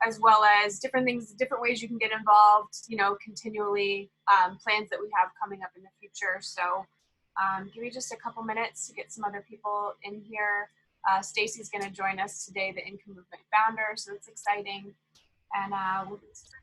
as well as different things, different ways you can get involved, you know, continually, plans that we have coming up in the future. So give me just a couple minutes to get some other people in here. Stacy's going to join us today, the Income Movement founder, so it's exciting. And we'll get started.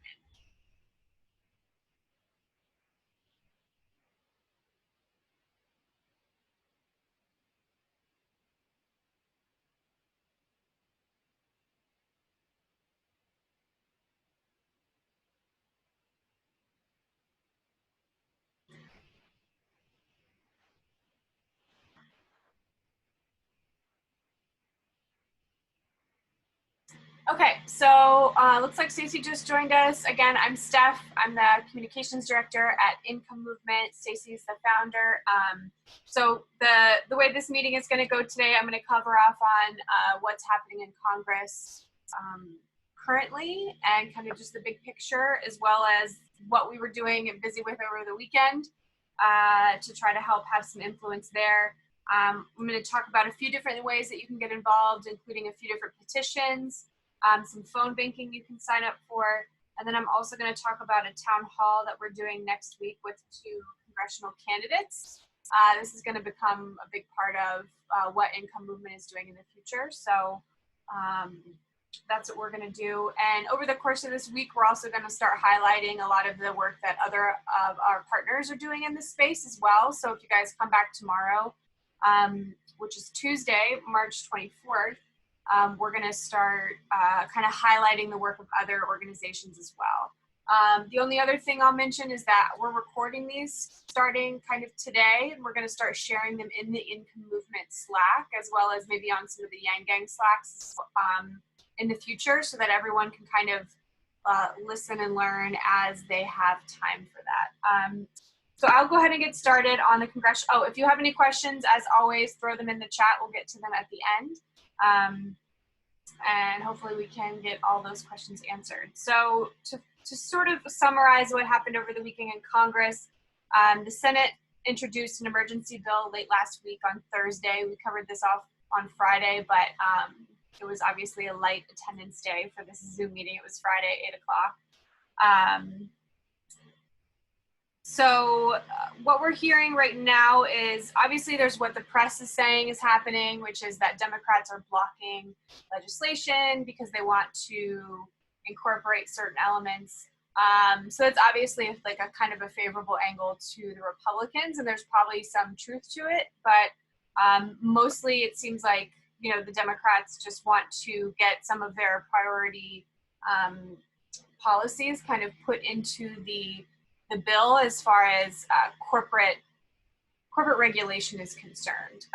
Okay, so looks like Stacy just joined us. Again, I'm Steph. I'm the communications director at Income Movement. Stacy's the founder. So the way this meeting is going to go today, I'm going to cover off on what's happening in Congress currently and kind of just the big picture, as well as what we were doing and busy with over the weekend to try to help have some influence there. I'm going to talk about a few different ways that you can get involved, including a few different petitions. Some phone banking you can sign up for. And then I'm also going to talk about a town hall that we're doing next week with 2 congressional candidates. This is going to become a big part of what Income Movement is doing in the future. So that's what we're going to do. And over the course of this week, we're also going to start highlighting a lot of the work that other of our partners are doing in this space as well. So if you guys come back tomorrow, which is Tuesday, March 24th, we're going to start kind of highlighting the work of other organizations as well. The only other thing I'll mention is that we're recording these starting kind of today, and we're going to start sharing them in the Income Movement Slack, as well as maybe on some of the Yang Gang Slacks in the future, so that everyone can kind of listen and learn as they have time for that. So I'll go ahead and get started on the congressional. Oh, if you have any questions, as always, throw them in the chat. We'll get to them at the end. And hopefully we can get all those questions answered. So to sort of summarize what happened over the weekend in Congress, the Senate introduced an emergency bill late last week on Thursday. We covered this off on Friday, but it was obviously a light attendance day for this Zoom meeting. It was Friday, 8 o'clock. So what we're hearing right now is, obviously there's what the press is saying is happening, which is that Democrats are blocking legislation because they want to incorporate certain elements. So it's obviously like a kind of a favorable angle to the Republicans, and there's probably some truth to it, but mostly it seems like, you know, the Democrats just want to get some of their priority policies kind of put into the bill as far as corporate regulation is concerned.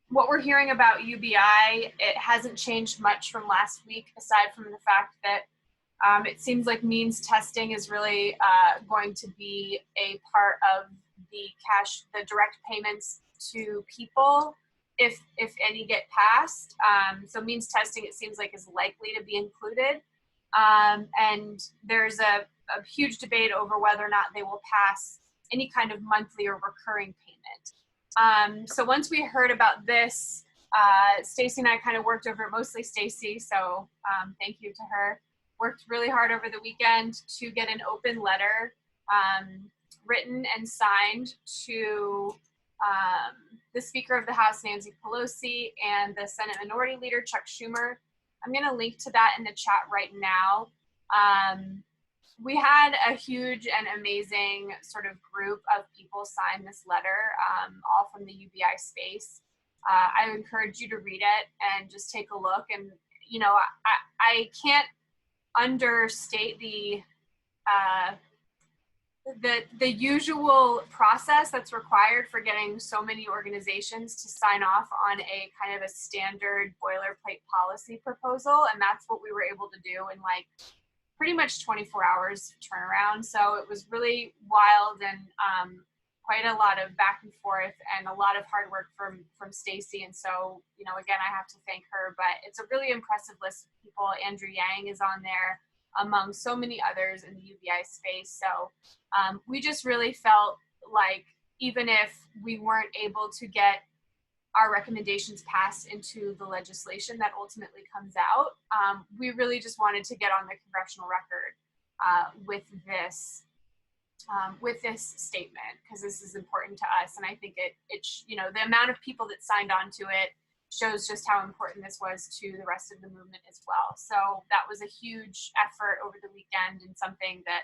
What we're hearing about UBI, it hasn't changed much from last week, aside from the fact that it seems like means testing is really going to be a part of the direct payments to people, if any get passed. So means testing, it seems like, is likely to be included. And there's a huge debate over whether or not they will pass any kind of monthly or recurring payment. So once we heard about this, Stacy and I kind of worked over it, mostly Stacy, so thank you to her. Worked really hard over the weekend to get an open letter written and signed to the Speaker of the House, Nancy Pelosi, and the Senate Minority Leader, Chuck Schumer. I'm going to link to that in the chat right now. We had a huge and amazing sort of group of people sign this letter, all from the UBI space. I encourage you to read it and just take a look. And, you know, I can't understate the usual process that's required for getting so many organizations to sign off on a kind of a standard boilerplate policy proposal. And that's what we were able to do in like pretty much 24 hours turnaround. So it was really wild and quite a lot of back and forth and a lot of hard work from Stacy. And so, you know, again, I have to thank her, but it's a really impressive list of people. Andrew Yang is on there, among so many others in the UBI space. So we just really felt like, even if we weren't able to get our recommendations pass into the legislation that ultimately comes out. We really just wanted to get on the congressional record with this statement, because this is important to us, and I think the amount of people that signed on to it shows just how important this was to the rest of the movement as well. So that was a huge effort over the weekend, and something that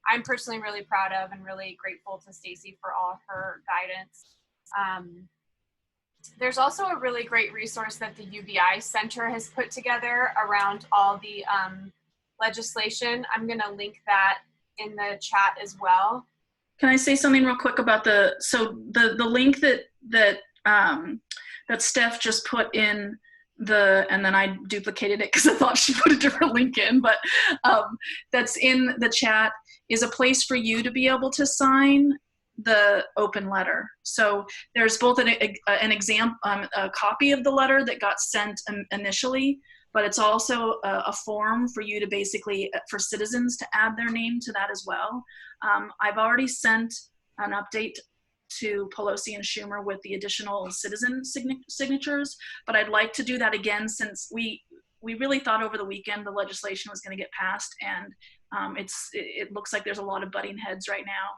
I'm personally really proud of, and really grateful to Stacy for all of her guidance. There's also a really great resource that the UBI Center has put together around all the legislation. I'm going to link that in the chat as well. Can I say something real quick about the link that Steph just put in and then I duplicated it because I thought she put a different link in, but that's in the chat, is a place for you to be able to sign the open letter. So there's both a copy of the letter that got sent initially, but it's also a form for you to basically, for citizens to add their name to that as well. I've already sent an update to Pelosi and Schumer with the additional citizen signatures, but I'd like to do that again, since we really thought over the weekend the legislation was going to get passed, and it looks like there's a lot of butting heads right now,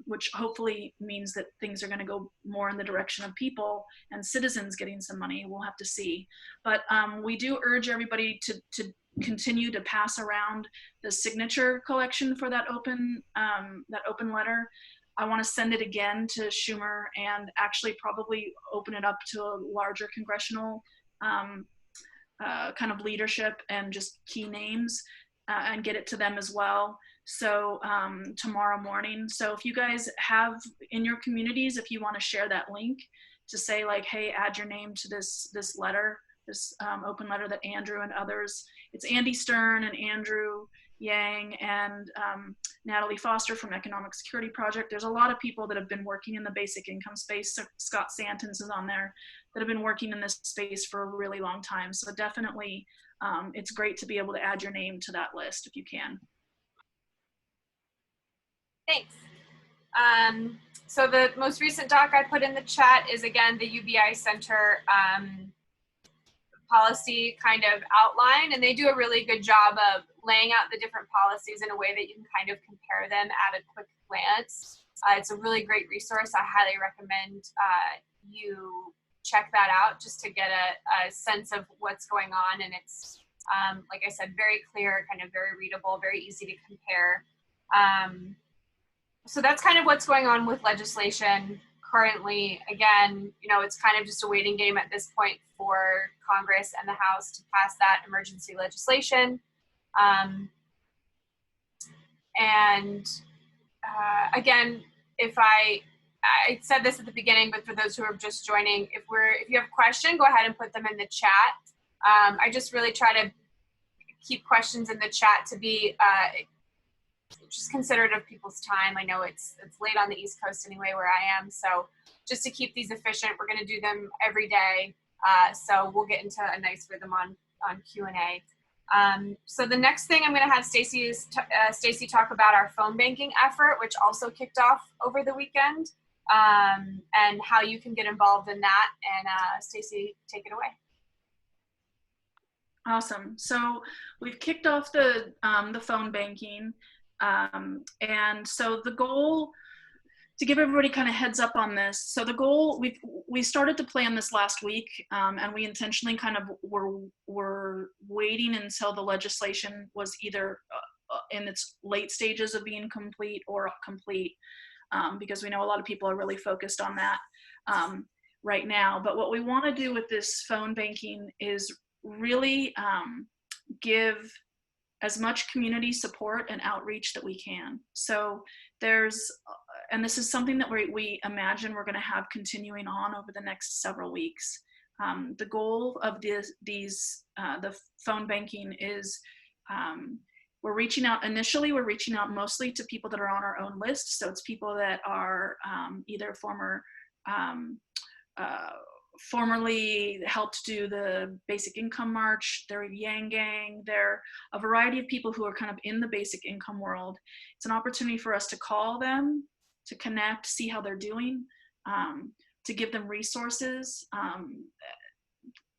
which hopefully means that things are going to go more in the direction of people and citizens getting some money. We'll have to see. But we do urge everybody to continue to pass around the signature collection for that open letter. I want to send it again to Schumer, and actually probably open it up to a larger congressional kind of leadership and just key names, and get it to them as well. So tomorrow morning. So if you guys have in your communities, if you want to share that link to say like, hey, add your name to this letter, this open letter that Andrew and others, it's Andy Stern and Andrew Yang and Natalie Foster from Economic Security Project. There's a lot of people that have been working in the basic income space. So Scott Santons is on there, that have been working in this space for a really long time. So definitely it's great to be able to add your name to that list if you can. Thanks. So the most recent doc I put in the chat is, again, the UBI Center policy kind of outline, and they do a really good job of laying out the different policies in a way that you can kind of compare them at a quick glance. It's a really great resource. I highly recommend you check that out, just to get a sense of what's going on. And it's, like I said, very clear, kind of very readable, very easy to compare. So that's kind of what's going on with legislation currently. Again, it's kind of just a waiting game at this point for Congress and the House to pass that emergency legislation. Again, if I said this at the beginning, but for those who are just joining, if you have a question, go ahead and put them in the chat. I just really try to keep questions in the chat to be just considerate of people's time. I know it's late on the East Coast anyway, where I am. So just to keep these efficient, we're going to do them every day. So we'll get into a nice rhythm on Q&A. So the next thing I'm going to have Stacy talk about our phone banking effort, which also kicked off over the weekend, and how you can get involved in that. And Stacy, take it away. Awesome. So we've kicked off the phone banking. And so the goal, to give everybody kind of heads up on this, so the goal, we started to plan this last week, and we intentionally kind of were waiting until the legislation was either in its late stages of being complete or complete, because we know a lot of people are really focused on that right now. But what we want to do with this phone banking is really give as much community support and outreach that we can. So there's, and this is something that we imagine we're going to have continuing on over the next several weeks. The goal of the phone banking is, we're reaching out mostly to people that are on our own list. So it's people that are either formerly helped do the basic income march, they're Yang Gang, they're a variety of people who are kind of in the basic income world. It's an opportunity for us to call them, to connect, see how they're doing. to give them resources.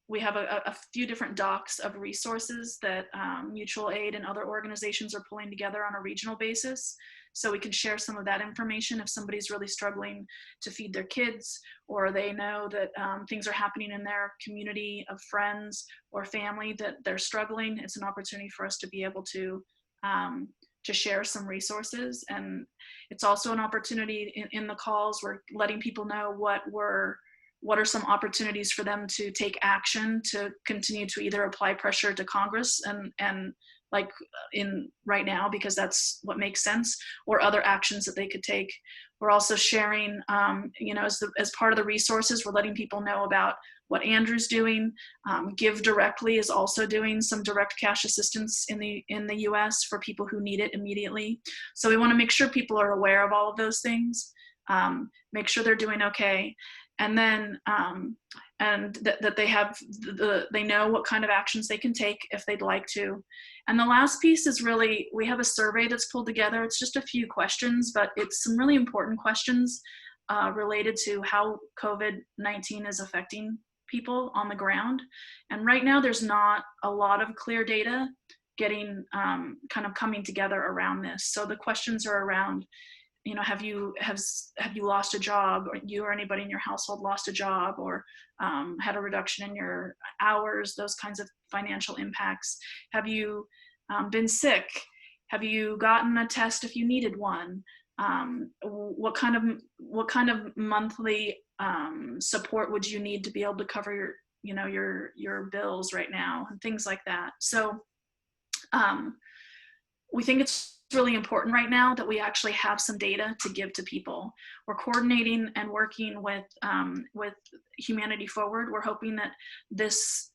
We have a few different docs of resources that mutual aid and other organizations are pulling together on a regional basis. So we can share some of that information if somebody's really struggling to feed their kids, or they know that things are happening in their community of friends or family that they're struggling. It's an opportunity for us to be able to share some resources. And it's also an opportunity in the calls, we're letting people know what are some opportunities for them to take action to continue to either apply pressure to Congress and like in right now, because that's what makes sense, or other actions that they could take. We're also sharing, as part of the resources, we're letting people know about what Andrew's doing. Give Directly is also doing some direct cash assistance in the US for people who need it immediately. So we want to make sure people are aware of all of those things, make sure they're doing okay. And then that they have they know what kind of actions they can take if they'd like to. And the last piece is really, we have a survey that's pulled together. It's just a few questions, but it's some really important questions related to how COVID-19 is affecting people on the ground. And right now there's not a lot of clear data getting kind of coming together around this. So the questions are around, have you lost a job, or you or anybody in your household lost a job, or had a reduction in your hours, those kinds of financial impacts? Have you been sick? Have you gotten a test if you needed one? What kind of monthly support would you need to be able to cover your bills right now, and things like that. So we think it's really important right now that we actually have some data to give to people. We're coordinating and working with Humanity Forward. We're hoping that this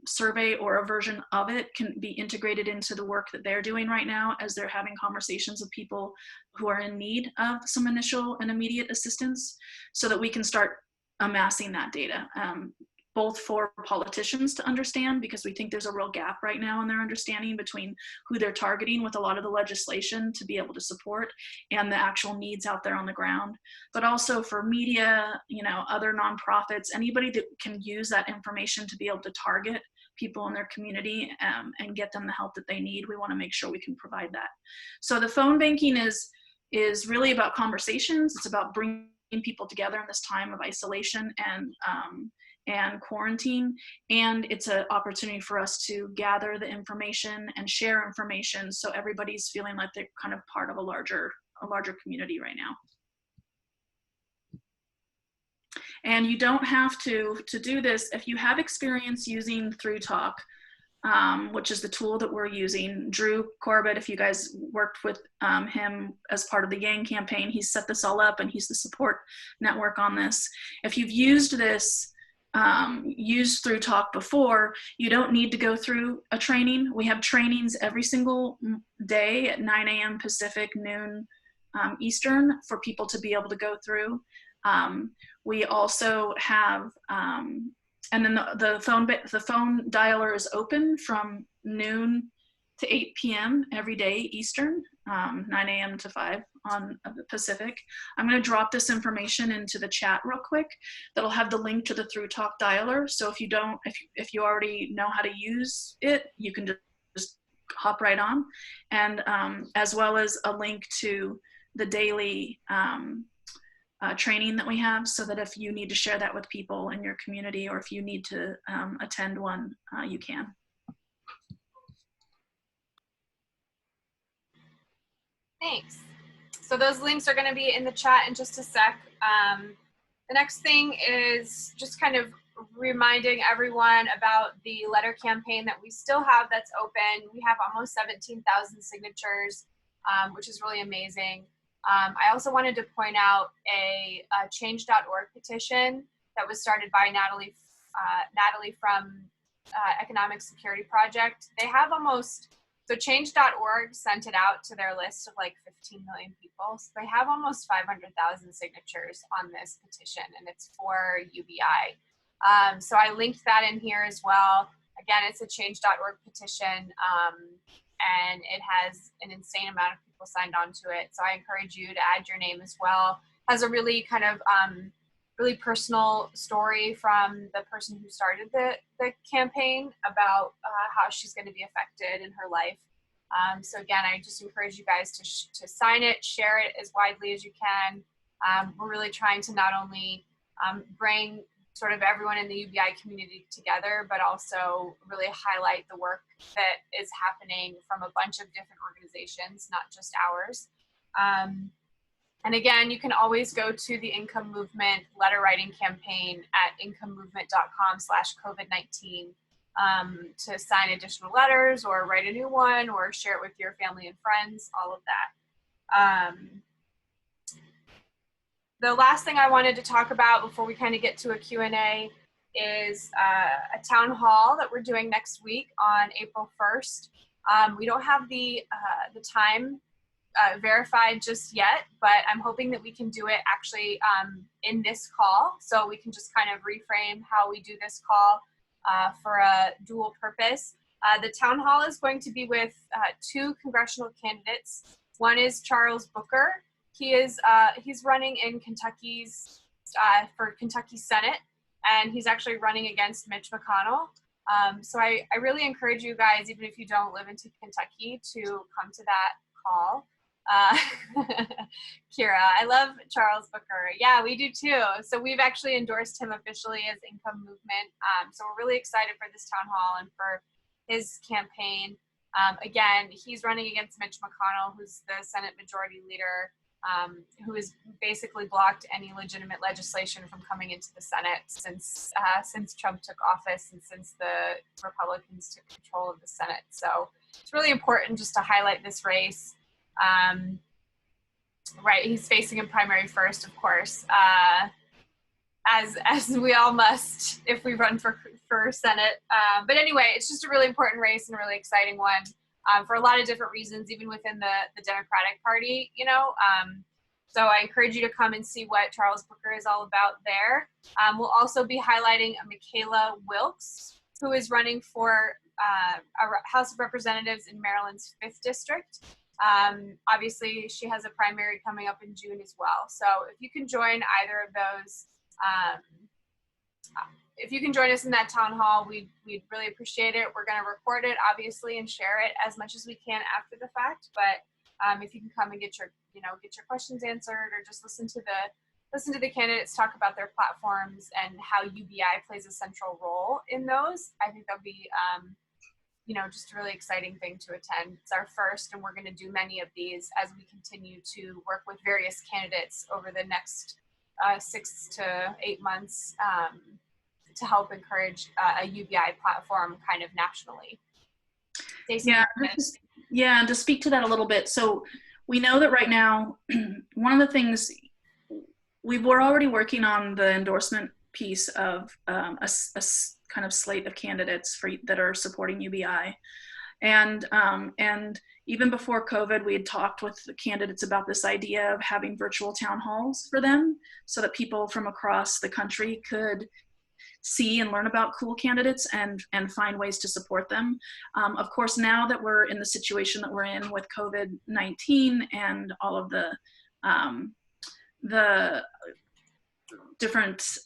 survey or a version of it can be integrated into the work that they're doing right now, as they're having conversations with people who are in need of some initial and immediate assistance, so that we can start amassing that data. Both for politicians to understand, because we think there's a real gap right now in their understanding between who they're targeting with a lot of the legislation to be able to support and the actual needs out there on the ground, but also for media, other nonprofits, anybody that can use that information to be able to target people in their community and get them the help that they need. We want to make sure we can provide that. So the phone banking is really about conversations. It's about bringing people together in this time of isolation and quarantine, and it's an opportunity for us to gather the information and share information, so everybody's feeling like they're kind of part of a larger community right now. And you don't have to do this if you have experience using ThruTalk, which is the tool that we're using. Drew Corbett, if you guys worked with him as part of the Yang campaign, he's set this all up and he's the support network on this. If you've used this, used ThruTalk before, you don't need to go through a training. We have trainings every single day at 9 a.m. Pacific, noon Eastern, for people to be able to go through. We also have, and then the phone dialer is open from noon to 8 p.m. every day Eastern, 9 a.m. to 5 on the Pacific. I'm going to drop this information into the chat real quick. That'll have the link to the ThruTalk dialer. So if you already know how to use it, you can just hop right on, and as well as a link to the daily training that we have, so that if you need to share that with people in your community, or if you need to attend one, you can. Thanks. So those links are going to be in the chat in just a sec. The next thing is just kind of reminding everyone about the letter campaign that we still have that's open. We have almost 17,000 signatures, which is really amazing. I also wanted to point out a change.org petition that was started by Natalie from Economic Security Project. They have so change.org sent it out to their list of like 15 million people. So they have almost 500,000 signatures on this petition, and it's for UBI. So I linked that in here as well. Again, it's a change.org petition, and it has an insane amount of people signed on to it. So I encourage you to add your name as well. has a really kind of really personal story from the person who started the campaign about how she's going to be affected in her life. So again, I just encourage you guys to sign it, share it as widely as you can. We're really trying to not only bring sort of everyone in the UBI community together, but also really highlight the work that is happening from a bunch of different organizations, not just ours. And again, you can always go to the Income Movement letter writing campaign at incomemovement.com/COVID19 to sign additional letters or write a new one or share it with your family and friends, all of that. The last thing I wanted to talk about before we kind of get to a Q&A is a town hall that we're doing next week on April 1st. We don't have the time verified just yet, but I'm hoping that we can do it actually in this call. So we can just kind of reframe how we do this call for a dual purpose. The town hall is going to be with two congressional candidates. One is Charles Booker. He's running in Kentucky's for Kentucky Senate, and he's actually running against Mitch McConnell. So I really encourage you guys, even if you don't live in Kentucky, to come to that call. Kira, I love Charles Booker. Yeah, we do too. So we've actually endorsed him officially as Income Movement. So we're really excited for this town hall and for his campaign. Again, he's running against Mitch McConnell, who's the Senate Majority Leader, who has basically blocked any legitimate legislation from coming into the Senate since Trump took office and since the Republicans took control of the Senate. So it's really important just to highlight this race. Right, he's facing a primary first, of course, as we all must if we run for Senate. But anyway, it's just a really important race and a really exciting one for a lot of different reasons, even within the Democratic Party, you know. So I encourage you to come and see what Charles Booker is all about there. We'll also be highlighting Michaela Wilkes, who is running for House of Representatives in Maryland's 5th District. Obviously, she has a primary coming up in June as well. So if you can join either of those, if you can join us in that town hall, we'd really appreciate it. We're going to record it, obviously, and share it as much as we can after the fact. But if you can come and get your questions answered, or just listen to the candidates talk about their platforms and how UBI plays a central role in those, I think that'll be just a really exciting thing to attend. It's our first, and we're going to do many of these as we continue to work with various candidates over the next 6 to 8 months to help encourage a UBI platform kind of nationally. Stacey, and to speak to that a little bit. So we know that right now, one of the things we're already working on the endorsement piece of a kind of slate of candidates that are supporting UBI. And even before COVID, we had talked with the candidates about this idea of having virtual town halls for them so that people from across the country could see and learn about cool candidates and find ways to support them. Of course, now that we're in the situation that we're in with COVID-19 and all of the different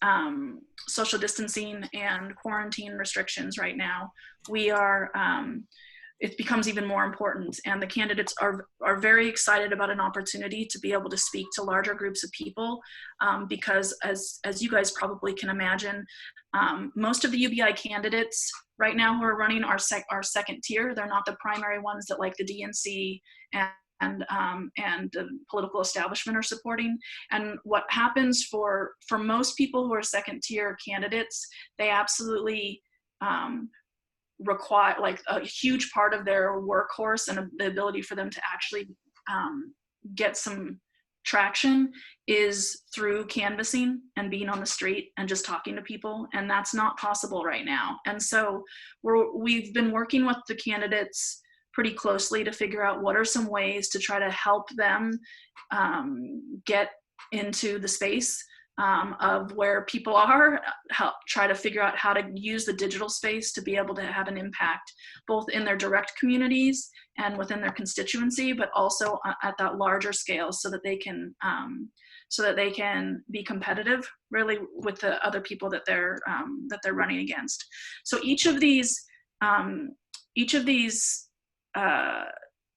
social distancing and quarantine restrictions right now, it becomes even more important, and the candidates are very excited about an opportunity to be able to speak to larger groups of people, because as you guys probably can imagine, most of the UBI candidates right now who are running are second tier. They're not the primary ones that like the DNC and the political establishment are supporting. And what happens for most people who are second tier candidates, they absolutely require, like, a huge part of their workhorse and the ability for them to actually get some traction is through canvassing and being on the street and just talking to people, and that's not possible right now. And so we've been working with the candidates pretty closely to figure out what are some ways to try to help them get into the space of where people are, try to figure out how to use the digital space to be able to have an impact both in their direct communities and within their constituency, but also at that larger scale so that they can so that they can be competitive really with the other people that they're running against. So each of these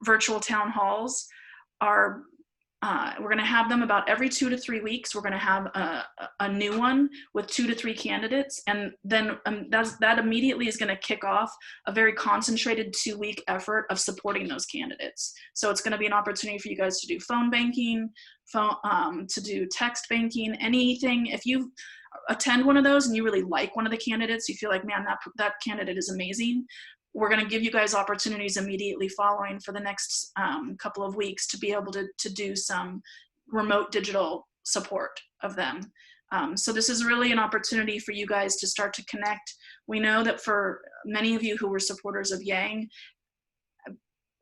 virtual town halls are we're going to have them about every 2 to 3 weeks. We're going to have a new one with 2 to 3 candidates, and then that immediately is going to kick off a very concentrated 2-week effort of supporting those candidates. So it's going to be an opportunity for you guys to do phone banking, to do text banking, anything. If you attend one of those and you really like one of the candidates, you feel like, man, that candidate is amazing, we're going to give you guys opportunities immediately following for the next couple of weeks to be able to do some remote digital support of them. So this is really an opportunity for you guys to start to connect. We know that for many of you who were supporters of Yang,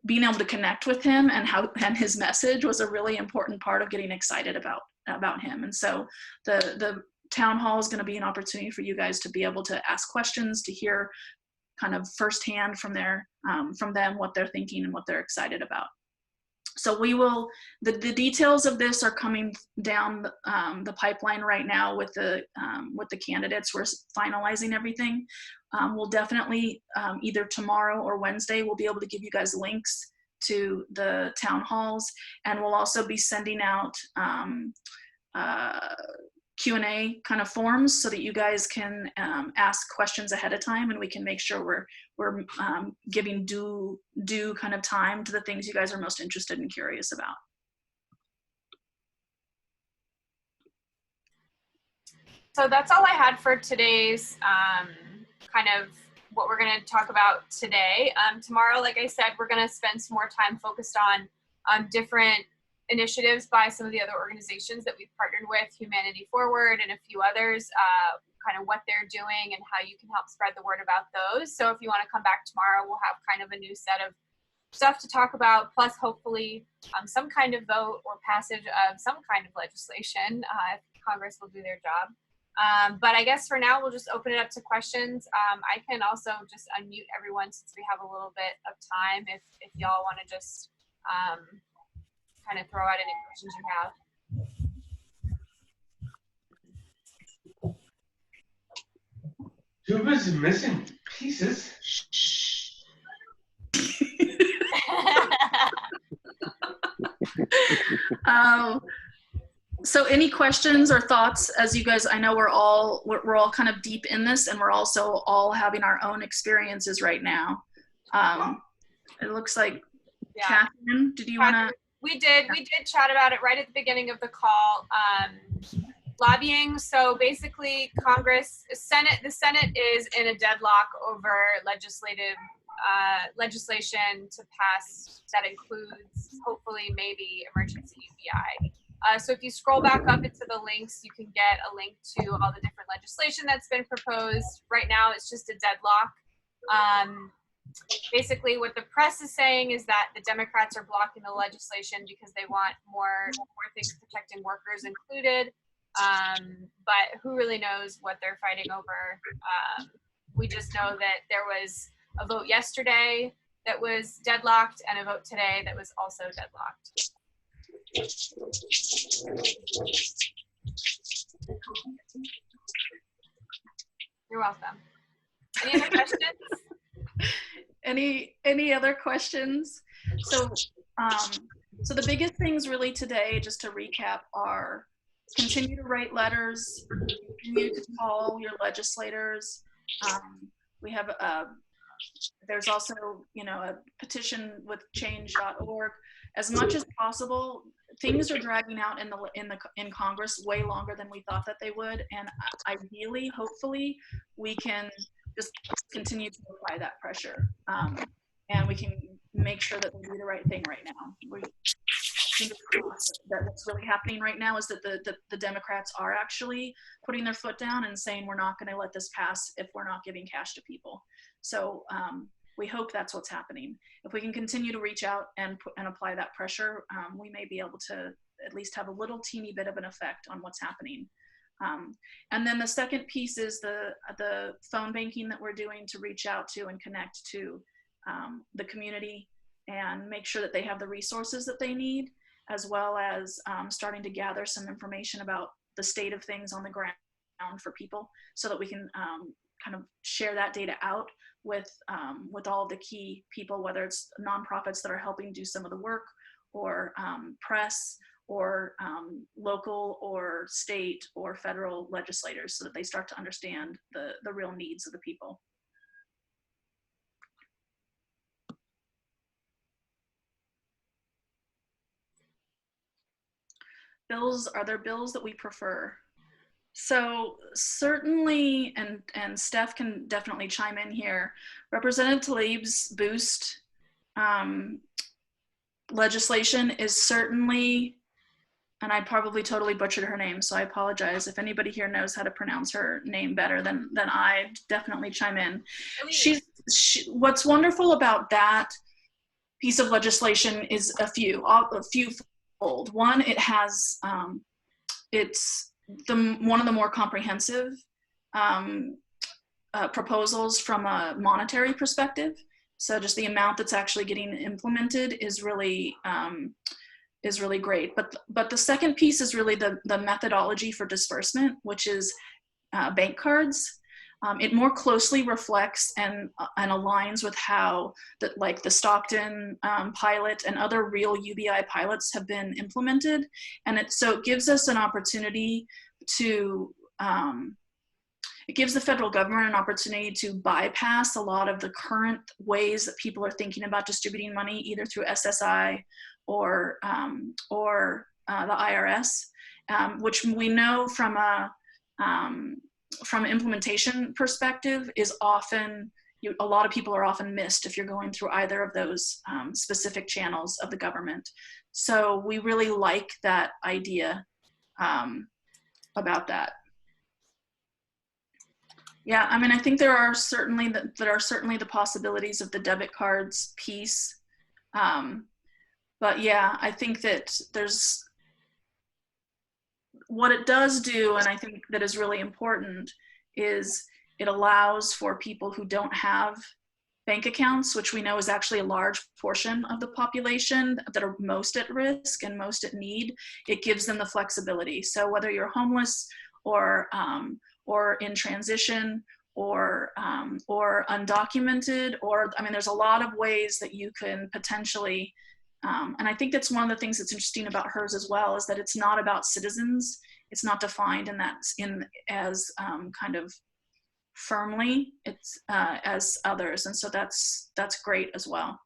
being able to connect with him and his message was a really important part of getting excited about him. And so the town hall is going to be an opportunity for you guys to be able to ask questions, to hear kind of firsthand from them what they're thinking and what they're excited about. So we will, the details of this are coming down the pipeline right now with the candidates. We're finalizing everything. We'll definitely either tomorrow or Wednesday, we'll be able to give you guys links to the town halls, and we'll also be sending out Q&A kind of forms so that you guys can ask questions ahead of time, and we can make sure we're giving due kind of time to the things you guys are most interested and curious about. So that's all I had for today's kind of what we're going to talk about today. Tomorrow, like I said, we're going to spend some more time focused on different initiatives by some of the other organizations that we've partnered with, Humanity Forward and a few others, kind of what they're doing and how you can help spread the word about those. So if you want to come back tomorrow, we'll have kind of a new set of stuff to talk about, plus hopefully some kind of vote or passage of some kind of legislation if Congress will do their job. But I guess for now, we'll just open it up to questions. I can also just unmute everyone since we have a little bit of time if y'all want to just kind of throw out any questions you have. Tuba's missing pieces. So any questions or thoughts as you guys, I know we're all kind of deep in this, and we're also all having our own experiences right now. It looks like, yeah. Catherine, did you want to? We did chat about it right at the beginning of the call. Lobbying. So basically, the Senate is in a deadlock over legislation to pass that includes hopefully maybe emergency UBI. So if you scroll back up into the links, you can get a link to all the different legislation that's been proposed. Right now, it's just a deadlock. Basically, what the press is saying is that the Democrats are blocking the legislation because they want more things protecting workers included. But who really knows what they're fighting over? We just know that there was a vote yesterday that was deadlocked and a vote today that was also deadlocked. You're welcome. Any other questions? Any other questions? So the biggest things really today, just to recap, are continue to write letters, continue to call your legislators. We have there's also a petition with change.org. As much as possible, things are dragging out in Congress way longer than we thought that they would, and ideally, hopefully, we can just continue to apply that pressure, and we can make sure that we do the right thing right now. That what's really happening right now is that the Democrats are actually putting their foot down and saying we're not going to let this pass if we're not giving cash to people. So we hope that's what's happening. If we can continue to reach out and apply that pressure, we may be able to at least have a little teeny bit of an effect on what's happening. And then the second piece is the phone banking that we're doing to reach out to and connect to the community and make sure that they have the resources that they need. as well as starting to gather some information about the state of things on the ground for people, so that we can kind of share that data out with all of the key people, whether it's nonprofits that are helping do some of the work, or press, or local or state or federal legislators, so that they start to understand the real needs of the people. Bills, are there bills that we prefer? So certainly, and Steph can definitely chime in here, Representative Tlaib's boost legislation is certainly, and I probably totally butchered her name, so I apologize. If anybody here knows how to pronounce her name better than I, definitely chime in. What's wonderful about that piece of legislation is a few-fold. One, it has, it's one of the more comprehensive proposals from a monetary perspective. So just the amount that's actually getting implemented is really great. But the second piece is really the methodology for disbursement, which is bank cards. It more closely reflects and aligns with how the Stockton pilot and other real UBI pilots have been implemented. And so it gives us an opportunity to, it gives the federal government an opportunity to bypass a lot of the current ways that people are thinking about distributing money, either through SSI or the IRS, which we know from an implementation perspective is often, a lot of people are often missed if you're going through either of those specific channels of the government. So we really like that idea about that. Yeah, I mean, I think there are certainly the possibilities of the debit cards piece. But yeah, I think that there's, what it does do, and I think that is really important, is it allows for people who don't have bank accounts, which we know is actually a large portion of the population that are most at risk and most at need. It gives them the flexibility. So whether you're homeless or in transition or undocumented, or, I mean, there's a lot of ways that you can potentially, and I think that's one of the things that's interesting about hers as well, is that it's not about citizens. It's not defined as kind of firmly as others, and so that's great as well.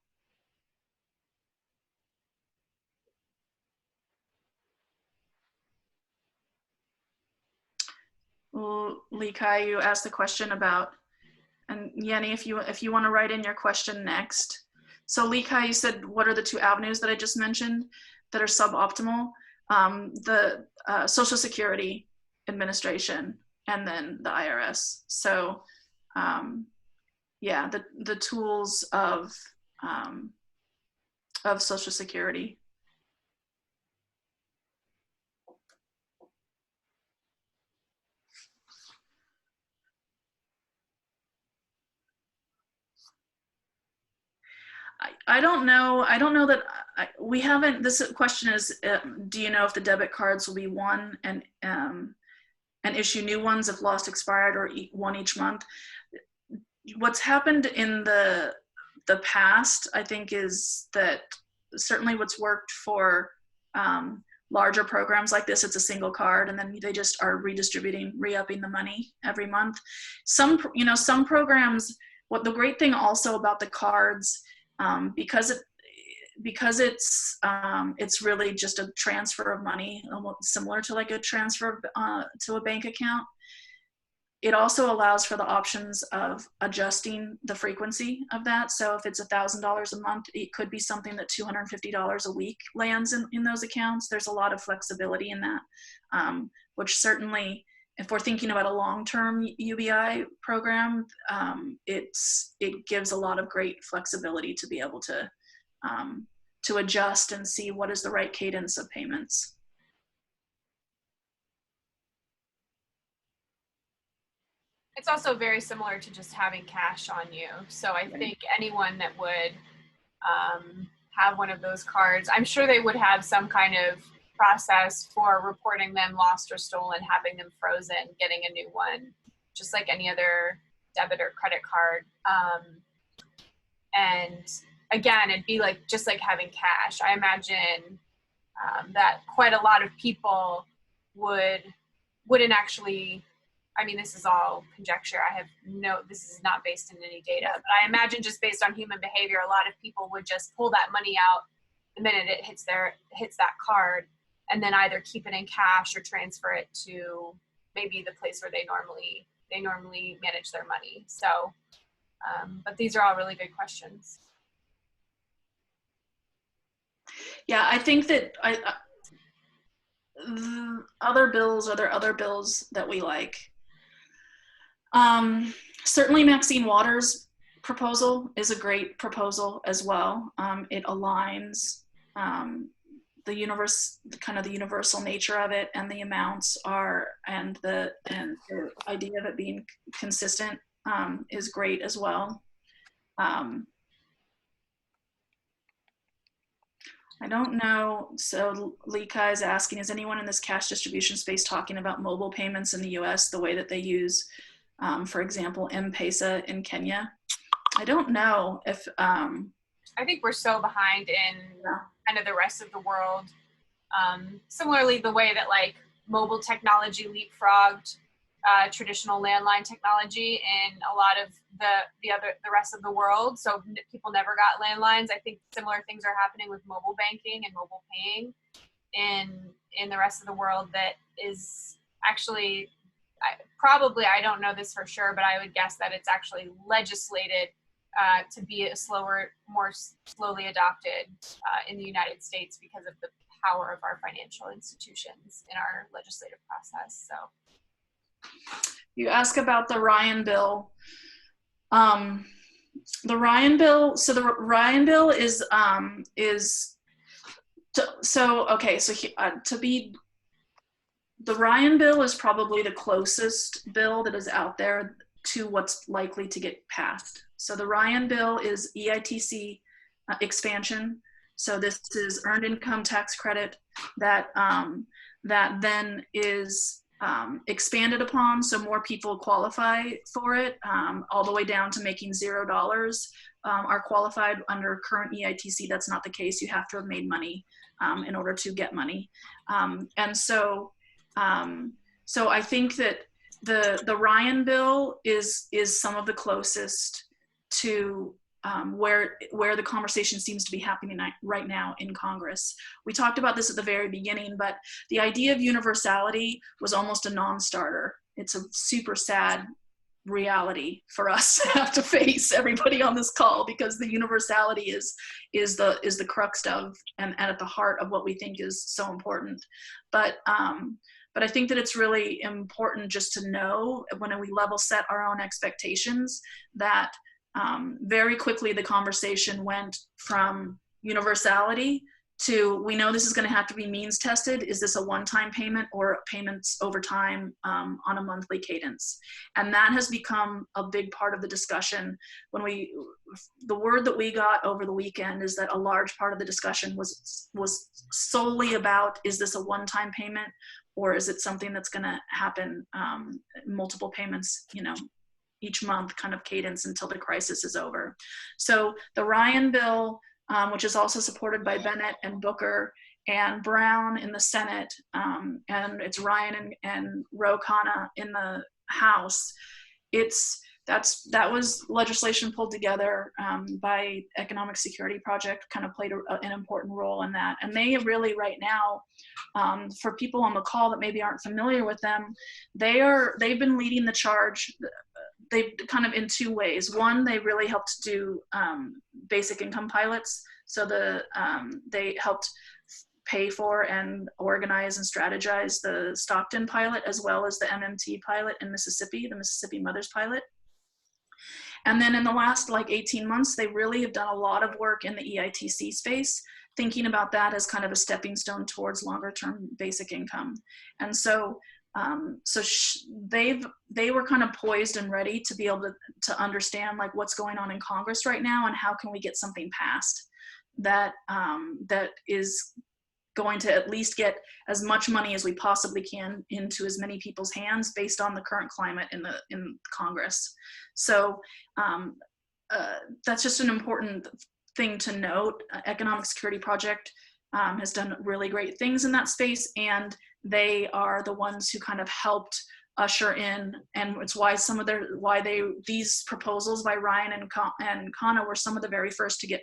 Lee Kai, you asked the question about, and Yenny, if you want to write in your question next. So Lee Kai, you said, what are the two avenues that I just mentioned that are suboptimal? The Social Security Administration and then the IRS. So yeah, the tools of Social Security. I don't know. I don't know that we haven't. This question is, do you know if the debit cards will be one and issue new ones if lost, expired, or one each month? What's happened in the past, I think, is that certainly what's worked for larger programs like this, it's a single card, and then they just are redistributing, re-upping the money every month. Some programs. What the great thing also about the cards, because it's really just a transfer of money, almost similar to like a transfer to a bank account. It also allows for the options of adjusting the frequency of that. So if it's $1,000 a month, it could be something that $250 a week lands in those accounts. There's a lot of flexibility in that, which certainly, if we're thinking about a long-term UBI program, it gives a lot of great flexibility to be able to adjust and see what is the right cadence of payments. It's also very similar to just having cash on you. So I think anyone that would have one of those cards. I'm sure they would have some kind of process for reporting them lost or stolen, having them frozen, getting a new one, just like any other debit or credit card. And again, it'd be like just like having cash. I imagine that quite a lot of people wouldn't actually. I mean, this is all conjecture. This is not based in any data, but I imagine just based on human behavior, a lot of people would just pull that money out the minute it hits that card, and then either keep it in cash or transfer it to maybe the place where they normally manage their money. So, but these are all really good questions. Yeah, I think that are there other bills that we like? Certainly Maxine Waters' proposal is a great proposal as well. It aligns the universal nature of it, and the amounts and the idea of it being consistent is great as well. I don't know. So Lee Kai is asking, is anyone in this cash distribution space talking about mobile payments in the US the way that they use, for example, M-Pesa in Kenya? I don't know if... I think we're so behind in kind of the rest of the world. Similarly, the way that like mobile technology leapfrogged traditional landline technology in a lot of the rest of the world. So people never got landlines. I think similar things are happening with mobile banking and mobile paying in the rest of the world. That is actually I don't know this for sure, but I would guess that it's actually legislated to be more slowly adopted in the United States because of the power of our financial institutions in our legislative process. So. You ask about the Ryan bill. The Ryan bill. So the Ryan bill is the Ryan bill is probably the closest bill that is out there to what's likely to get passed. So the Ryan bill is EITC expansion. So this is earned income tax credit that then is expanded upon, so more people qualify for it, all the way down to making $0 are qualified under current EITC. That's not the case. You have to have made money in order to get money. So I think that the Ryan bill is some of the closest to where the conversation seems to be happening right now in Congress. We talked about this at the very beginning, but the idea of universality was almost a non-starter. It's a super sad reality for us to have to face, everybody on this call, because the universality is the crux of and at the heart of what we think is so important. But I think that it's really important just to know when we level set our own expectations that very quickly the conversation went from universality to, we know this is going to have to be means tested. Is this a one-time payment or payments over time on a monthly cadence? And that has become a big part of the discussion. The word that we got over the weekend is that a large part of the discussion was solely about, is this a one-time payment, or is it something that's going to happen multiple payments, each month kind of cadence until the crisis is over. So the Ryan bill, which is also supported by Bennett and Booker and Brown in the Senate, and it's Ryan and Ro Khanna in the House. That was legislation pulled together by Economic Security Project, kind of played an important role in that. And they really right now, for people on the call that maybe aren't familiar with them, they've been leading the charge. They kind of in two ways. One, they really helped do basic income pilots. So they helped pay for and organize and strategize the Stockton pilot, as well as the MMT pilot in Mississippi, the Mississippi Mothers pilot. And then in the last 18 months, they really have done a lot of work in the EITC space, thinking about that as kind of a stepping stone towards longer term basic income. And so they were kind of poised and ready to be able to understand what's going on in Congress right now and how can we get something passed. that that is going to at least get as much money as we possibly can into as many people's hands based on the current climate in Congress. So that's just an important thing to note. Economic Security Project has done really great things in that space, and they are the ones who kind of helped usher in, and it's why these proposals by Ryan and Kana were some of the very first to get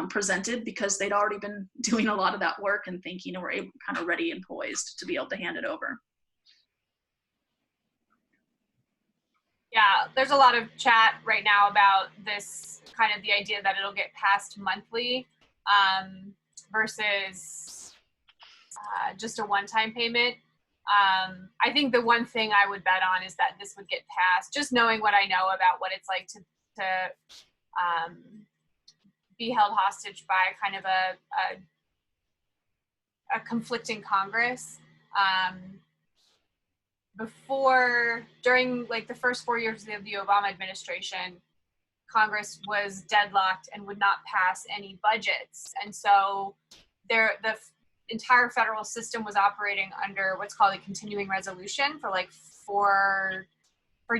presented, because they'd already been doing a lot of that work and thinking, and were kind of ready and poised to be able to hand it over. Yeah, there's a lot of chat right now about this, kind of the idea that it'll get passed monthly versus just a one-time payment. I think the one thing I would bet on is that this would get passed, just knowing what I know about what it's like to be held hostage by kind of a conflicting Congress. During like the first 4 years of the Obama administration, Congress was deadlocked and would not pass any budgets. And so the entire federal system was operating under what's called a continuing resolution for like for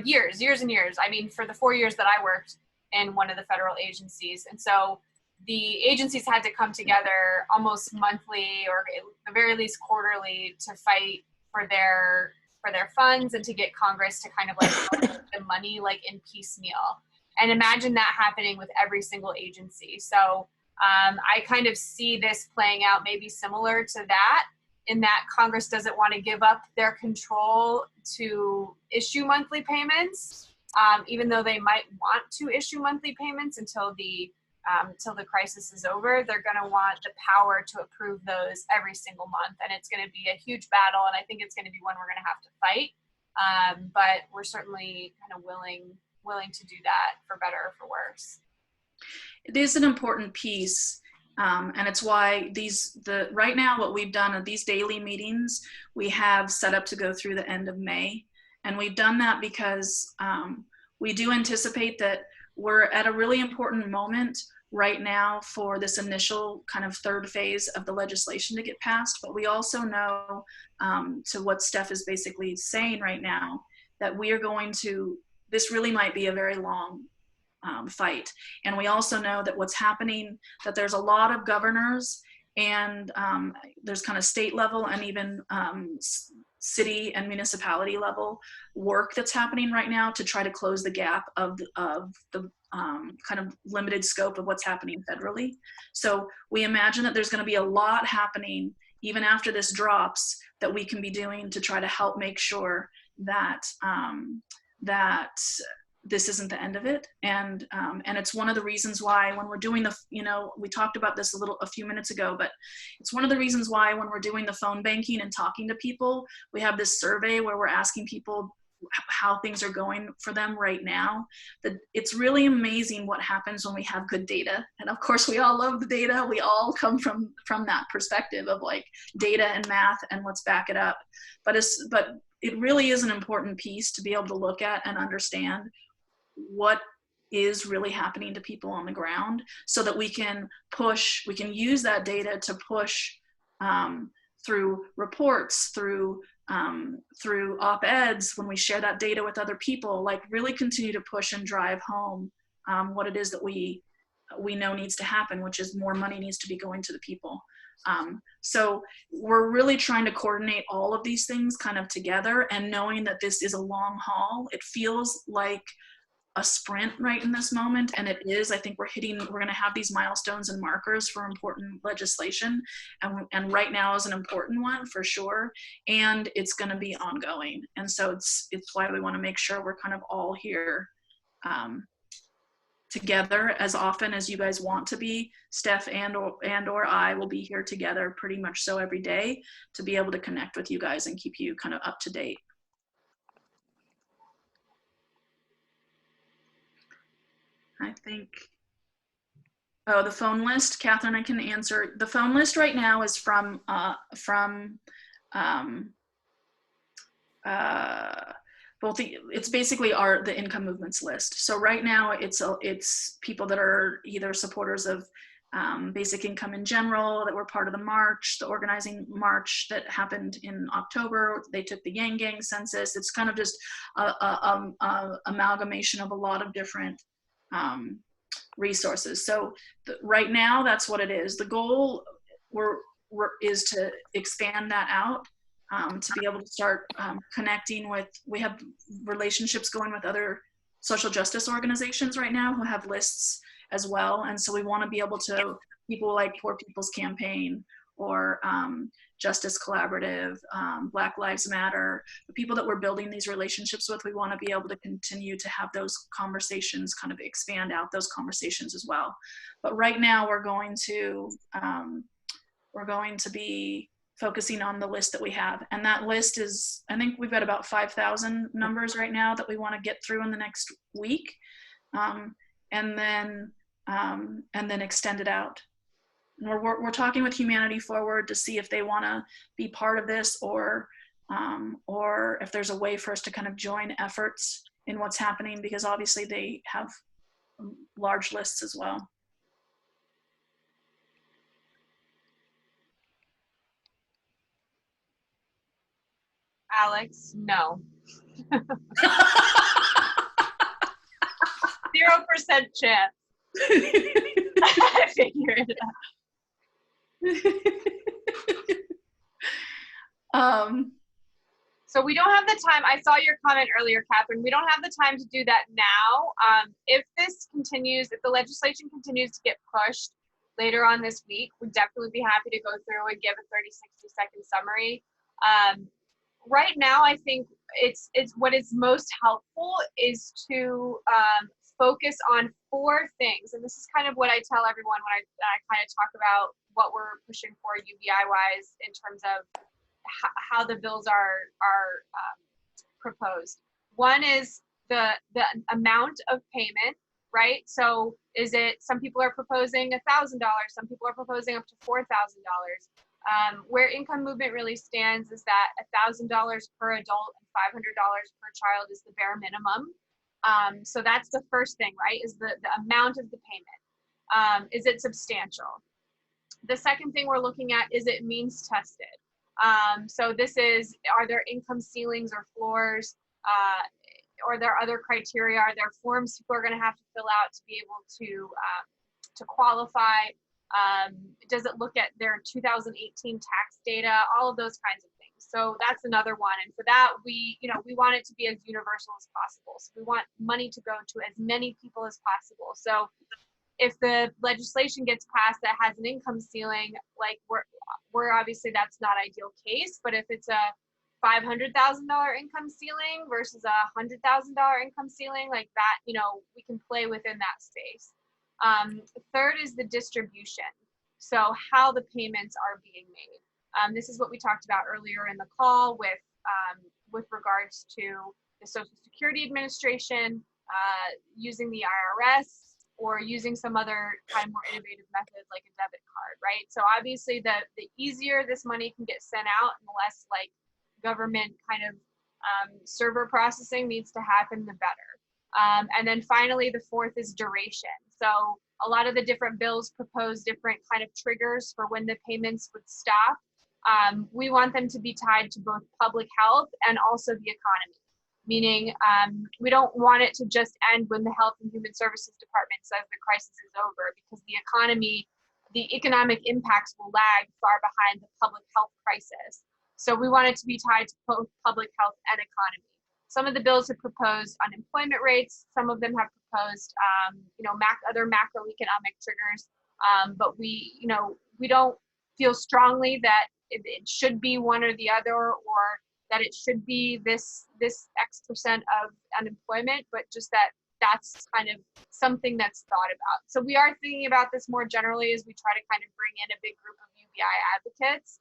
years and years. I mean, for the 4 years that I worked in one of the federal agencies. And so the agencies had to come together almost monthly, or at the very least quarterly, to fight for their funds and to get Congress to kind of like the money like in piecemeal. And imagine that happening with every single agency. So I kind of see this playing out maybe similar to that, in that Congress doesn't want to give up their control to issue monthly payments, even though they might want to issue monthly payments until the crisis is over. They're going to want the power to approve those every single month, and it's going to be a huge battle, and I think it's going to be one we're going to have to fight. But we're certainly kind of willing to do that, for better or for worse. It is an important piece, and it's why right now what we've done are these daily meetings we have set up to go through the end of May, and we've done that because we do anticipate that we're at a really important moment right now for this initial kind of third phase of the legislation to get passed. But we also know, to what Steph is basically saying right now, that this really might be a very long fight. And we also know that what's happening, that there's a lot of governors, and there's kind of state level and even city and municipality level work that's happening right now to try to close the gap of the kind of limited scope of what's happening federally. So we imagine that there's going to be a lot happening even after this drops that we can be doing to try to help make sure that that this isn't the end of it. And it's one of the reasons why when we're doing we talked about this a few minutes ago, but it's one of the reasons why when we're doing the phone banking and talking to people, we have this survey where we're asking people how things are going for them right now. That it's really amazing what happens when we have good data. And of course we all love the data. We all come from that perspective of like data and math and let's back it up. But it really is an important piece to be able to look at and understand what is really happening to people on the ground, so that we can use that data to push through reports, through op-eds, when we share that data with other people, like really continue to push and drive home what it is that we know needs to happen, which is more money needs to be going to the people. So we're really trying to coordinate all of these things kind of together, and knowing that this is a long haul. It feels like a sprint right in this moment, and it is. I think we're going to have these milestones and markers for important legislation, and right now is an important one for sure, and it's going to be ongoing. And so it's why we want to make sure we're kind of all here together as often as you guys want to be. Steph and or I will be here together pretty much so every day to be able to connect with you guys and keep you kind of up to date. I think, the phone list, Catherine, I can answer. The phone list right now is from it's basically the income movements list. So right now it's people that are either supporters of basic income in general, that were part of the march, the organizing march that happened in October. They took the Yang Gang census. It's kind of just a amalgamation of a lot of different resources. So right now, that's what it is. The goal is to expand that out, to be able to start connecting with, we have relationships going with other social justice organizations right now who have lists as well. And so we want to be able to, people like Poor People's Campaign or Justice Collaborative, Black Lives Matter, the people that we're building these relationships with, we want to be able to continue to have those conversations, kind of expand out those conversations as well. But right now we're going to be focusing on the list that we have. And that list is, I think we've got about 5,000 numbers right now that we want to get through in the next week. And then extend it out. And we're talking with Humanity Forward to see if they want to be part of this, or if there's a way for us to kind of join efforts in what's happening, because obviously they have large lists as well. Alex, no. 0% chance. I figured it out. So we don't have the time. I saw your comment earlier, Catherine. We don't have the time to do that now. If this continues, if the legislation continues to get pushed later on this week, we'd definitely be happy to go through and give a 30-60-second summary. Right now, I think it's what is most helpful is to focus on 4 things. And this is kind of what I tell everyone when I kind of talk about what we're pushing for UBI-wise in terms of how the bills are proposed. One is the amount of payment, right? So is it, some people are proposing $1,000, some people are proposing up to $4,000. Where Income Movement really stands is that $1,000 per adult and $500 per child is the bare minimum. So that's the first thing, right? Is the amount of the payment. Is it substantial? The second thing we're looking at, is it means tested? So this is, are there income ceilings or floors? Or are there other criteria? Are there forms people are going to have to fill out to be able to qualify? Does it look at their 2018 tax data? All of those kinds of things. So that's another one. And for that, we want it to be as universal as possible. So we want money to go to as many people as possible. So if the legislation gets passed that has an income ceiling, like we're obviously, that's not ideal case, but if it's a $500,000 income ceiling versus a $100,000 income ceiling, like that, we can play within that space. Third is the distribution. So how the payments are being made. This is what we talked about earlier in the call with regards to the Social Security Administration, using the IRS, or using some other kind of more innovative method like a debit card, right? So obviously the easier this money can get sent out and the less like government kind of server processing needs to happen, the better. And then finally, the fourth is duration. So a lot of the different bills propose different kind of triggers for when the payments would stop. We want them to be tied to both public health and also the economy. Meaning we don't want it to just end when the Health and Human Services Department says the crisis is over, because the economic impacts will lag far behind the public health crisis. So we want it to be tied to both public health and economy. Some of the bills have proposed unemployment rates. Some of them have proposed, other macroeconomic triggers. But we don't feel strongly that it should be one or the other, or that it should be this X% of unemployment, but just that's kind of something that's thought about. So we are thinking about this more generally as we try to kind of bring in a big group of UBI advocates.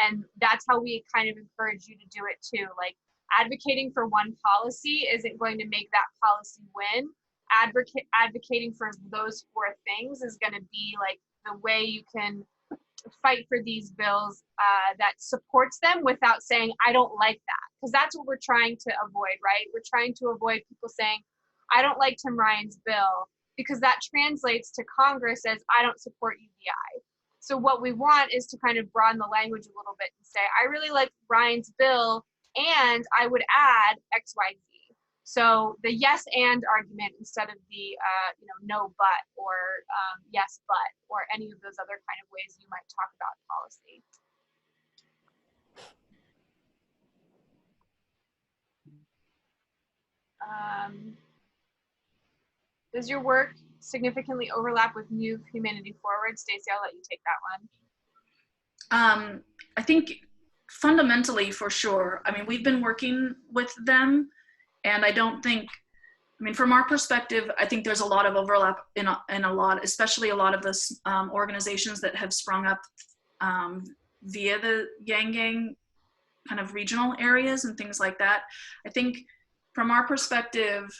And that's how we kind of encourage you to do it too. Like, advocating for one policy isn't going to make that policy win. Advocating for those 4 things is going to be like the way you can fight for these bills that supports them without saying, I don't like that. Because that's what we're trying to avoid, right? We're trying to avoid people saying, I don't like Tim Ryan's bill because that translates to Congress as I don't support UBI. So what we want is to kind of broaden the language a little bit and say, I really like Ryan's bill, and I would add XYZ. So the yes and argument instead of the no but or yes but or any of those other kind of ways you might talk about policy. Does your work significantly overlap with New Humanity Forward? Stacey, I'll let you take that one. I think fundamentally, for sure. I mean, we've been working with them, and I don't think, I mean, from our perspective, I think there's a lot of overlap in a lot, especially a lot of the organizations that have sprung up via the Yang Gang kind of regional areas and things like that. I think from our perspective,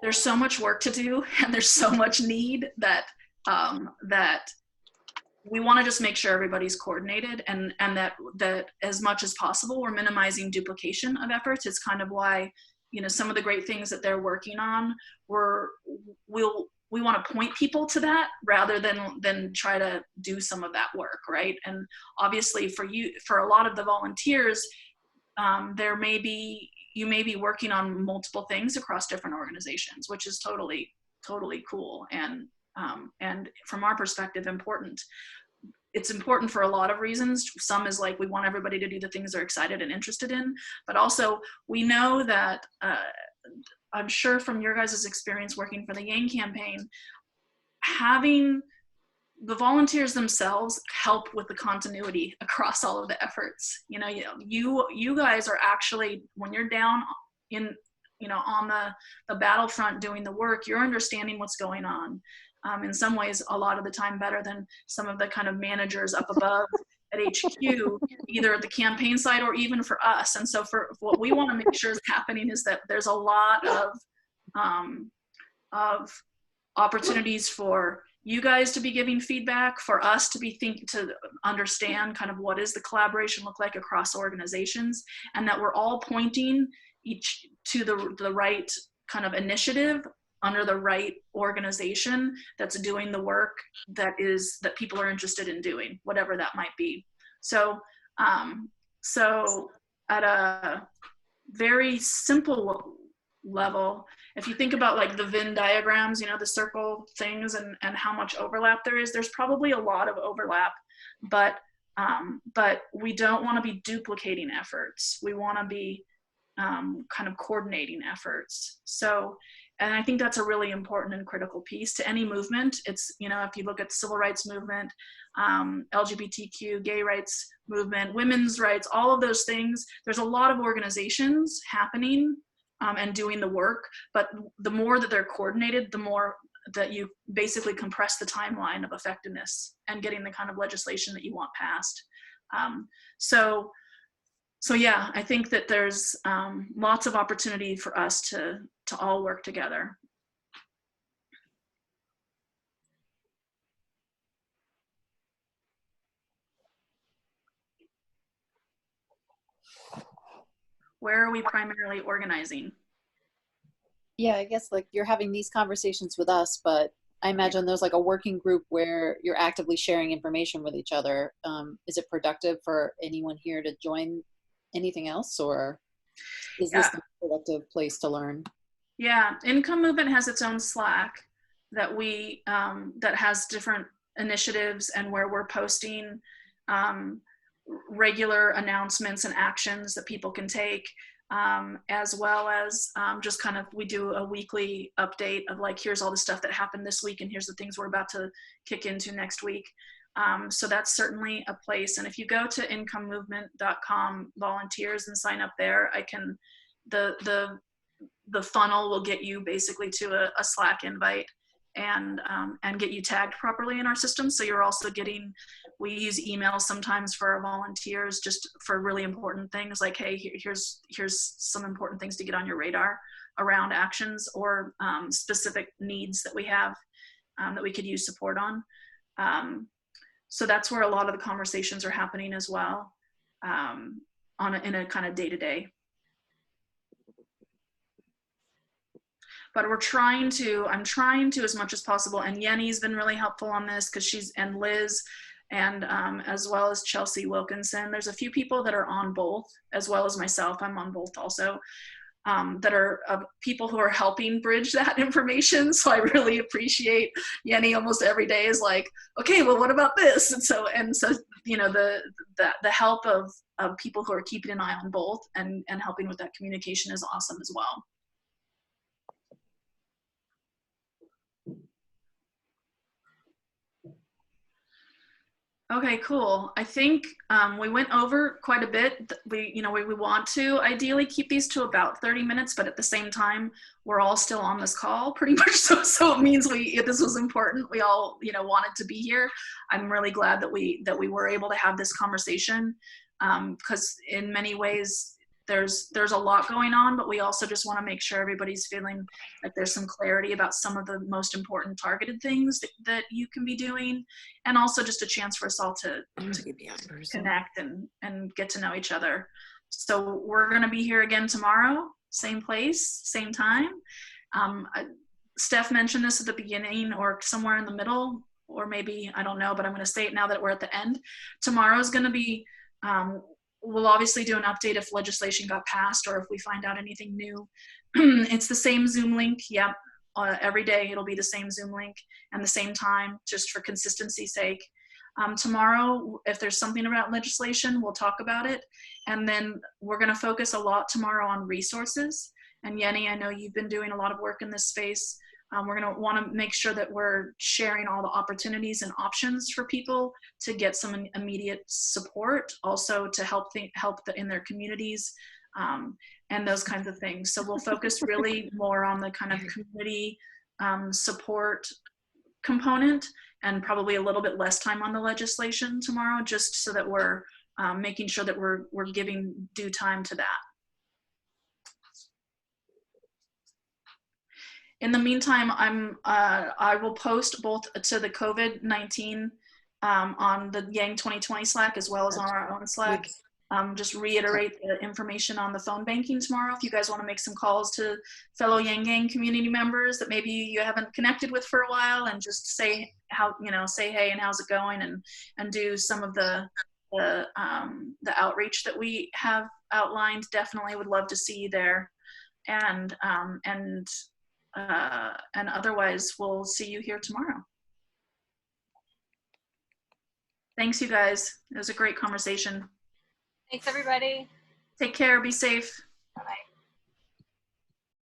there's so much work to do and there's so much need that that we want to just make sure everybody's coordinated and that as much as possible we're minimizing duplication of efforts. It's kind of why, you know, some of the great things that they're working on, we want to point people to that rather than try to do some of that work, right? And obviously for a lot of the volunteers, you may be working on multiple things across different organizations, which is totally cool and from our perspective important. It's important for a lot of reasons. Some is like we want everybody to do the things they're excited and interested in, but also we know that I'm sure from your guys' experience working for the Yang campaign, having the volunteers themselves help with the continuity across all of the efforts. You know, you guys are actually, when you're down in, you know, on the battlefront doing the work, you're understanding what's going on. In some ways, a lot of the time better than some of the kind of managers up above at HQ, either at the campaign side or even for us. And so for what we want to make sure is happening is that there's a lot of opportunities for you guys to be giving feedback, for us to to understand kind of what does the collaboration look like across organizations, and that we're all pointing each to the right kind of initiative under the right organization that's doing the work that people are interested in doing, whatever that might be. So at a very simple level, if you think about like the Venn diagrams, you know, the circle things and how much overlap there's probably a lot of overlap, but we don't want to be duplicating efforts. We want to be kind of coordinating efforts. So, and I think that's a really important and critical piece to any movement. It's, you know, if you look at the civil rights movement, LGBTQ, gay rights movement, women's rights, all of those things, there's a lot of organizations happening and doing the work, but the more that they're coordinated, the more that you basically compress the timeline of effectiveness and getting the kind of legislation that you want passed. So yeah, I think that there's lots of opportunity for us to all work together. Where are we primarily organizing? Yeah, I guess like you're having these conversations with us, but I imagine there's like a working group where you're actively sharing information with each other. Is it productive for anyone here to join anything else, or is this a productive place to learn? Yeah, Income Movement has its own Slack that that has different initiatives and where we're posting regular announcements and actions that people can take, as well as just kind of, we do a weekly update of like, here's all the stuff that happened this week and here's the things we're about to kick into next week. So that's certainly a place. And if you go to incomemovement.com volunteers and sign up there, the funnel will get you basically to a Slack invite and get you tagged properly in our system. So you're also getting, we use emails sometimes for our volunteers just for really important things like, hey, here's some important things to get on your radar around actions or specific needs that we have that we could use support on. So that's where a lot of the conversations are happening as well, in a kind of day-to-day. but I'm trying to as much as possible. And Yenny's been really helpful on this and Liz, and as well as Chelsea Wilkinson. There's a few people that are on both, as well as myself. I'm on both also. That are people who are helping bridge that information. So I really appreciate Yenny almost every day is like, okay, well, what about this? And so, you know, the help of people who are keeping an eye on both and helping with that communication is awesome as well. Okay, cool. I think we went over quite a bit. We want to ideally keep these to about 30 minutes, but at the same time, we're all still on this call pretty much. So it means this was important. We all, you know, wanted to be here. I'm really glad that we were able to have this conversation because in many ways, there's a lot going on, but we also just want to make sure everybody's feeling like there's some clarity about some of the most important targeted things that you can be doing, and also just a chance for us all to connect and get to know each other. So we're going to be here again tomorrow, same place, same time. Steph mentioned this at the beginning or somewhere in the middle, or maybe, I don't know, but I'm going to say it now that we're at the end. Tomorrow's going to be we'll obviously do an update if legislation got passed or if we find out anything new. It's the same Zoom link. Yep. Every day it'll be the same Zoom link and the same time, just for consistency's sake. Tomorrow, if there's something about legislation, we'll talk about it. And then we're going to focus a lot tomorrow on resources. And Yenny, I know you've been doing a lot of work in this space. We're going to want to make sure that we're sharing all the opportunities and options for people to get some immediate support, also to help in their communities and those kinds of things. So we'll focus really more on the kind of community support component and probably a little bit less time on the legislation tomorrow, just so that we're making sure that we're giving due time to that. In the meantime, I will post both to the COVID-19 on the Yang 2020 Slack as well as on our own Slack. Just reiterate the information on the phone banking tomorrow. If you guys want to make some calls to fellow Yang Gang community members that maybe you haven't connected with for a while, and just say say hey and how's it going, and do some of the outreach that we have outlined. Definitely would love to see you there, and otherwise we'll see you here tomorrow. Thanks, you guys. It was a great conversation. Thanks, everybody. Take care. Be safe. Bye-bye.